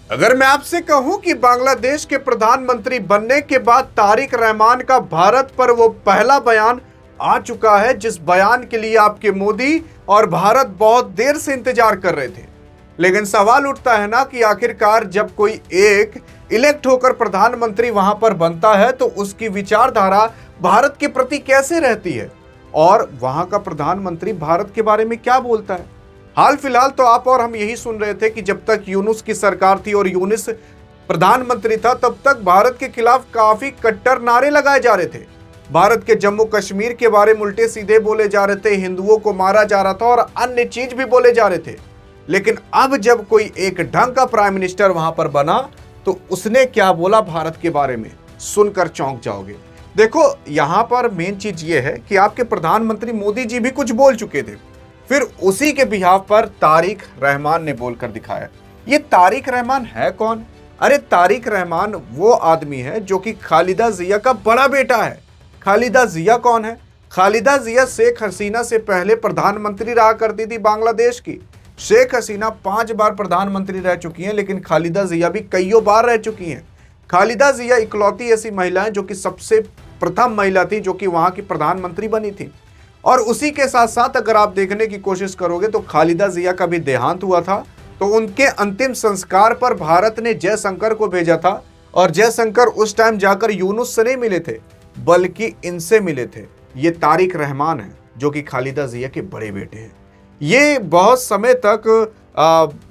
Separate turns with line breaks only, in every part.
अगर मैं आपसे कहूं कि बांग्लादेश के प्रधानमंत्री बनने के बाद तारिक रहमान का भारत पर वो पहला बयान आ चुका है, जिस बयान के लिए आपके मोदी और भारत बहुत देर से इंतजार कर रहे थे। लेकिन सवाल उठता है ना कि आखिरकार जब कोई एक इलेक्ट होकर प्रधानमंत्री वहां पर बनता है तो उसकी विचारधारा भारत के प्रति कैसे रहती है और वहां का प्रधानमंत्री भारत के बारे में क्या बोलता है। हाल फिलहाल तो आप और हम यही सुन रहे थे कि जब तक यूनुस की सरकार थी और यूनुस प्रधानमंत्री था, तब तक भारत के खिलाफ काफी कट्टर नारे लगाए जा रहे थे। भारत के जम्मू कश्मीर के बारे में उल्टे सीधे बोले जा रहे थे, हिंदुओं को मारा जा रहा था और अन्य चीज भी बोले जा रहे थे। लेकिन अब जब कोई एक ढंग का प्राइम मिनिस्टर वहां पर बना तो उसने क्या बोला भारत के बारे में, सुनकर चौंक जाओगे। देखो, यहां पर मेन चीज ये है कि आपके प्रधानमंत्री मोदी जी भी कुछ बोल चुके थे, फिर उसी के बिहाफ पर तारिक रहमान ने बोलकर दिखाया। ये तारिक रहमान है कौन? अरे तारिक रहमान वो आदमी है जो कि खालिदा जिया का बड़ा बेटा है। खालिदा जिया कौन है? खालिदा जिया शेख हसीना से पहले प्रधानमंत्री रहा करती थी बांग्लादेश की। शेख हसीना 5 बार प्रधानमंत्री रह चुकी हैं, लेकिन खालिदा जिया भी कईयों बार रह चुकी हैं। खालिदा जिया इकलौती ऐसी महिला है जो कि सबसे प्रथम महिला थी जो कि वहां की प्रधानमंत्री बनी थी। और उसी के साथ साथ अगर आप देखने की कोशिश करोगे तो खालिदा जिया का भी देहांत हुआ था, तो उनके अंतिम संस्कार पर भारत ने जयशंकर को भेजा था और जयशंकर उस टाइम जाकर यूनुस से नहीं मिले थे बल्कि इनसे मिले थे। ये तारिक रहमान है जो कि खालिदा जिया के बड़े बेटे हैं। ये बहुत समय तक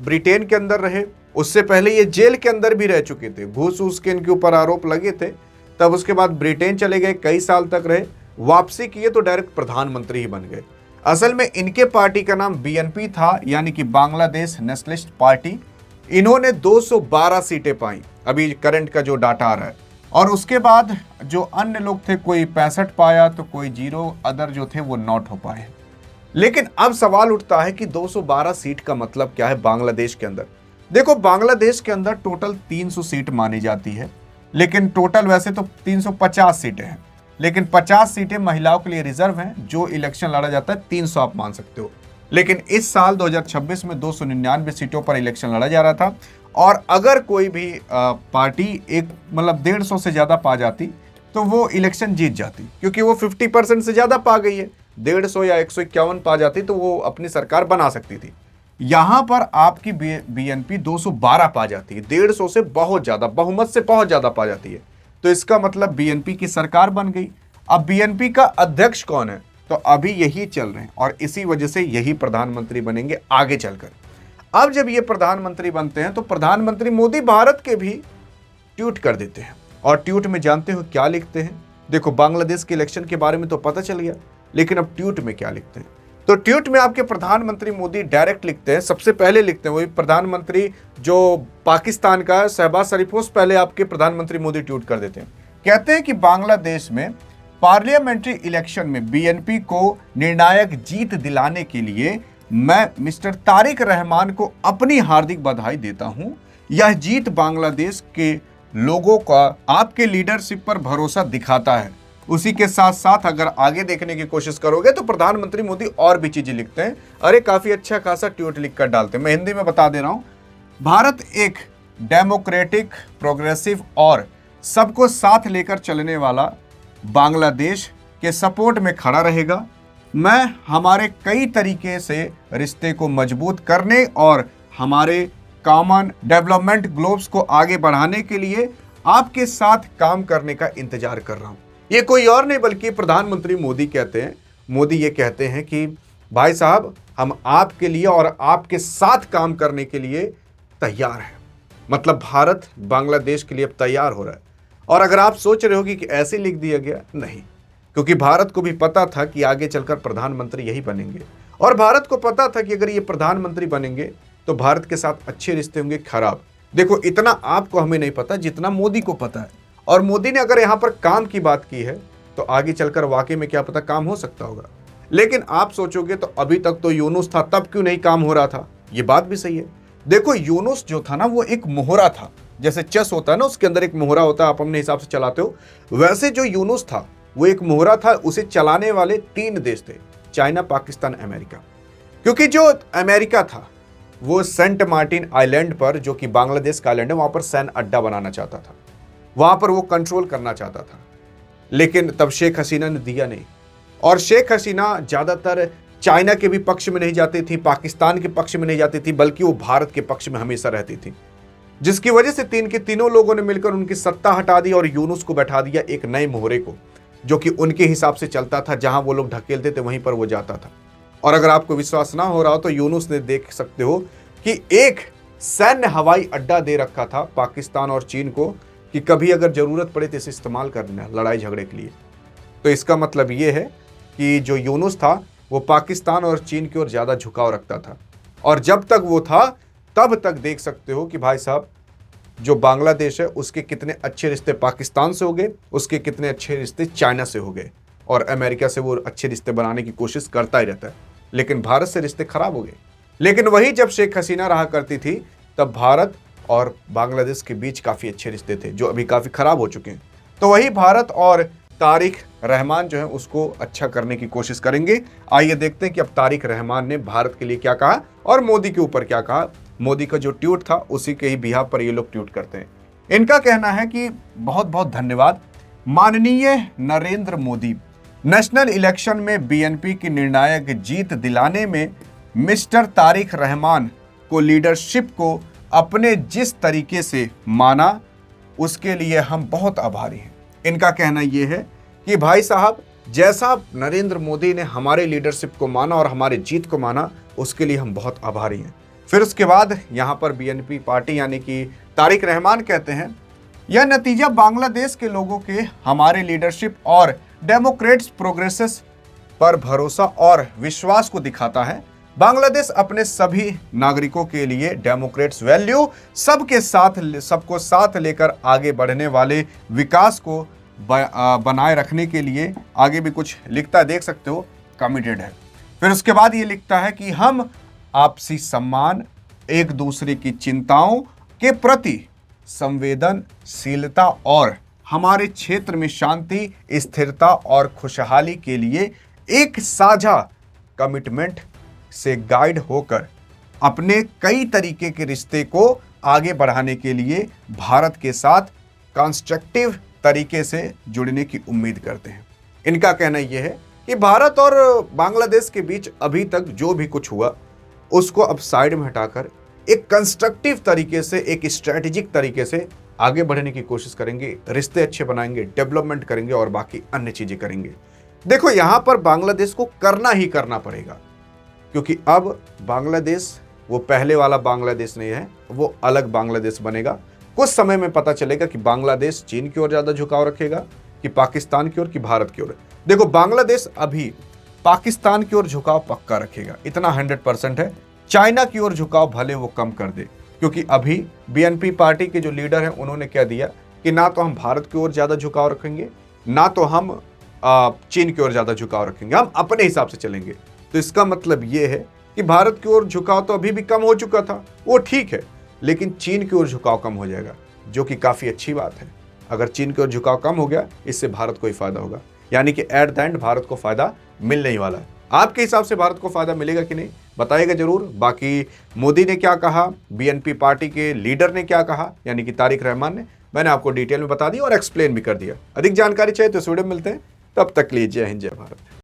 ब्रिटेन के अंदर रहे, उससे पहले ये जेल के अंदर भी रह चुके थे। घूस घूस के इनके ऊपर आरोप लगे थे, तब उसके बाद ब्रिटेन चले गए, कई साल तक रहे, वापसी किए तो डायरेक्ट प्रधानमंत्री ही बन गए। असल में इनके पार्टी का नाम बीएनपी था, यानी कि बांग्लादेश नेशनलिस्ट पार्टी। इन्होंने 212 सीटें पाई, अभी करंट का जो डाटा आ रहा है। और उसके बाद जो अन्य लोग थे, कोई 65 पाया तो कोई 0, अदर जो थे वो नॉट हो पाए। लेकिन अब सवाल उठता है कि 212 सीट का मतलब क्या है बांग्लादेश के अंदर। देखो, बांग्लादेश के अंदर टोटल 300 सीट मानी जाती है, लेकिन टोटल वैसे तो 350 सीटें हैं, लेकिन 50 सीटें महिलाओं के लिए रिजर्व हैं। जो इलेक्शन लड़ा जाता है 300 आप मान सकते हो। लेकिन इस साल 2026 में 299 सीटों पर इलेक्शन लड़ा जा रहा था, और अगर कोई भी पार्टी एक मतलब 150 से ज्यादा पा जाती तो वो इलेक्शन जीत जाती, क्योंकि वो 50% से ज्यादा पा गई है। 150 या 151 पा जाती तो वो अपनी सरकार बना सकती थी। यहां पर आपकी बीएनपी 212 पा जाती है, 150 से बहुत ज्यादा, बहुमत से बहुत ज्यादा पा जाती है। तो इसका मतलब बीएनपी की सरकार बन गई। अब बीएनपी का अध्यक्ष कौन है? तो अभी यही चल रहे हैं और इसी वजह से यही प्रधानमंत्री बनेंगे आगे चलकर। अब जब ये प्रधानमंत्री बनते हैं तो प्रधानमंत्री मोदी भारत के भी ट्वीट कर देते हैं, और ट्वीट में जानते हो क्या लिखते हैं? देखो, बांग्लादेश के इलेक्शन के बारे में तो पता चल गया, लेकिन अब ट्वीट में क्या लिखते हैं? तो ट्वीट में आपके प्रधानमंत्री मोदी डायरेक्ट लिखते हैं, सबसे पहले लिखते हैं वही प्रधानमंत्री जो पाकिस्तान का है, शहबाज शरीफ, से पहले आपके प्रधानमंत्री मोदी ट्वीट कर देते हैं। कहते हैं कि बांग्लादेश में पार्लियामेंट्री इलेक्शन में बीएनपी को निर्णायक जीत दिलाने के लिए मैं मिस्टर तारिक रहमान को अपनी हार्दिक बधाई देता हूं। यह जीत बांग्लादेश के लोगों का आपके लीडरशिप पर भरोसा दिखाता है। उसी के साथ साथ अगर आगे देखने की कोशिश करोगे तो प्रधानमंत्री मोदी और भी चीजें लिखते हैं। अरे काफी अच्छा खासा ट्वीट लिखकर डालते हैं। मैं हिंदी में बता दे रहा हूं। भारत एक डेमोक्रेटिक, प्रोग्रेसिव और सबको साथ लेकर चलने वाला बांग्लादेश के सपोर्ट में खड़ा रहेगा। मैं हमारे कई तरीके से रिश्ते को मजबूत करने और हमारे कॉमन डेवलपमेंट ग्लोब्स को आगे बढ़ाने के लिए आपके साथ काम करने का इंतजार कर रहा हूं। ये कोई और नहीं बल्कि प्रधानमंत्री मोदी कहते हैं। मोदी ये कहते हैं कि भाई साहब, हम आपके लिए और आपके साथ काम करने के लिए तैयार हैं। मतलब भारत बांग्लादेश के लिए अब तैयार हो रहा है। और अगर आप सोच रहे हो कि ऐसे लिख दिया गया, नहीं, क्योंकि भारत को भी पता था कि आगे चलकर प्रधानमंत्री यही बनेंगे, और भारत को पता था कि अगर ये प्रधानमंत्री बनेंगे तो भारत के साथ अच्छे रिश्ते होंगे खराब। देखो, इतना आपको हमें नहीं पता जितना मोदी को पता है, और मोदी ने अगर यहां पर काम की बात की है तो आगे चलकर वाकई में क्या पता काम हो सकता होगा। लेकिन आप सोचोगे तो अभी तक तो यूनुस था, तब क्यों नहीं काम हो रहा था? ये बात भी सही है। देखो, यूनुस जो था ना वो एक मोहरा था, जैसे चेस होता है ना, उसके अंदर एक मोहरा होता है, आप अपने हिसाब से चलाते हो, वैसे जो यूनुस था वो एक मोहरा था। उसे चलाने वाले 3 देश थे, चाइना, पाकिस्तान, अमेरिका। क्योंकि जो अमेरिका था वो सेंट मार्टिन आइलैंड पर, जो कि बांग्लादेश का आइलैंड है, वहां पर सैन्य अड्डा बनाना चाहता था, वहां पर वो कंट्रोल करना चाहता था। लेकिन तब शेख हसीना ने दिया नहीं। और शेख हसीना ज्यादातर चाइना के भी पक्ष में नहीं जाती थी, पाकिस्तान के पक्ष में नहीं जाती थी, बल्कि वो भारत के पक्ष में हमेशा रहती थी, जिसकी वजह से तीन के तीनों लोगों ने मिलकर उनकी सत्ता हटा दी और यूनुस को बैठा दिया एक नए मोहरे को, जो कि उनके हिसाब से चलता था। जहां वो लोग ढकेलते थे वहीं पर वो जाता था। और अगर आपको विश्वास ना हो रहा हो तो यूनुस ने, देख सकते हो कि एक सैन्य हवाई अड्डा दे रखा था पाकिस्तान और चीन को, कि कभी अगर जरूरत पड़े तो इसे इस्तेमाल करना लड़ाई झगड़े के लिए। तो इसका मतलब ये है कि जो यूनुस था वो पाकिस्तान और चीन की ओर ज्यादा झुकाव रखता था। और जब तक वो था तब तक देख सकते हो कि भाई साहब, जो बांग्लादेश है उसके कितने अच्छे रिश्ते पाकिस्तान से हो गए, उसके कितने अच्छे रिश्ते चाइना से हो गए, और अमेरिका से वो अच्छे रिश्ते बनाने की कोशिश करता ही रहता है। लेकिन भारत से रिश्ते खराब हो गए। लेकिन वही जब शेख हसीना रहा करती थी तब भारत और बांग्लादेश के बीच काफ़ी अच्छे रिश्ते थे, जो अभी काफ़ी खराब हो चुके हैं। तो वही भारत और तारिक रहमान जो है उसको अच्छा करने की कोशिश करेंगे। आइए देखते हैं कि अब तारिक रहमान ने भारत के लिए क्या कहा और मोदी के ऊपर क्या कहा। मोदी का जो ट्वीट था उसी के ही बिहाफ पर ये लोग ट्वीट करते हैं। इनका कहना है कि बहुत बहुत धन्यवाद माननीय नरेंद्र मोदी, नेशनल इलेक्शन में बीएनपी की निर्णायक जीत दिलाने में मिस्टर तारिक रहमान को लीडरशिप को अपने जिस तरीके से माना उसके लिए हम बहुत आभारी हैं। इनका कहना यह है कि भाई साहब, जैसा नरेंद्र मोदी ने हमारे लीडरशिप को माना और हमारे जीत को माना, उसके लिए हम बहुत आभारी हैं। फिर उसके बाद यहाँ पर बीएनपी पार्टी यानी कि तारिक रहमान कहते हैं, यह नतीजा बांग्लादेश के लोगों के हमारे लीडरशिप और डेमोक्रेट्स प्रोग्रेसेस पर भरोसा और विश्वास को दिखाता है। बांग्लादेश अपने सभी नागरिकों के लिए डेमोक्रेट्स वैल्यू, सबको साथ लेकर आगे बढ़ने वाले विकास को बनाए रखने के लिए आगे भी कुछ लिखता है, देख सकते हो, कमिटेड है। फिर उसके बाद ये लिखता है कि हम आपसी सम्मान, एक दूसरे की चिंताओं के प्रति संवेदनशीलता और हमारे क्षेत्र में शांति, स्थिरता और खुशहाली के लिए एक साझा कमिटमेंट से गाइड होकर अपने कई तरीके के रिश्ते को आगे बढ़ाने के लिए भारत के साथ कंस्ट्रक्टिव तरीके से जुड़ने की उम्मीद करते हैं। इनका कहना यह है कि भारत और बांग्लादेश के बीच अभी तक जो भी कुछ हुआ उसको अब साइड में हटाकर एक कंस्ट्रक्टिव तरीके से, एक स्ट्रेटेजिक तरीके से आगे बढ़ने की कोशिश करेंगे, रिश्ते अच्छे बनाएंगे, डेवलपमेंट करेंगे और बाकी अन्य चीजें करेंगे। देखो, यहां पर बांग्लादेश को करना ही करना पड़ेगा, क्योंकि अब बांग्लादेश वो पहले वाला बांग्लादेश नहीं है, वो अलग बांग्लादेश बनेगा। कुछ समय में पता चलेगा कि बांग्लादेश चीन की ओर ज्यादा झुकाव रखेगा कि पाकिस्तान की ओर कि भारत की ओर। देखो, बांग्लादेश अभी पाकिस्तान की ओर झुकाव पक्का रखेगा, इतना 100% है। चाइना की ओर झुकाव भले वो कम कर दे, क्योंकि अभी बीएनपी पार्टी के जो लीडर हैं उन्होंने क्या दिया कि ना तो हम भारत की ओर ज्यादा झुकाव रखेंगे, ना तो हम चीन की ओर ज्यादा झुकाव रखेंगे, हम अपने हिसाब से चलेंगे। तो इसका मतलब ये है कि भारत की ओर झुकाव तो अभी भी कम हो चुका था, वो ठीक है, लेकिन चीन की ओर झुकाव कम हो जाएगा, जो कि काफी अच्छी बात है। अगर चीन की ओर झुकाव कम हो गया, इससे भारत को ही फायदा होगा, यानी कि एट द एंड भारत को फायदा मिलने ही वाला है। आपके हिसाब से भारत को फायदा मिलेगा कि नहीं, बताइएगा जरूर। बाकी मोदी ने क्या कहा, बीएनपी पार्टी के लीडर ने क्या कहा, यानी कि तारिक रहमान ने, मैंने आपको डिटेल में बता दिया और एक्सप्लेन भी कर दिया। अधिक जानकारी चाहिए तो इस वीडियो में मिलते हैं, तब तक के लिए जय हिंद, जय भारत।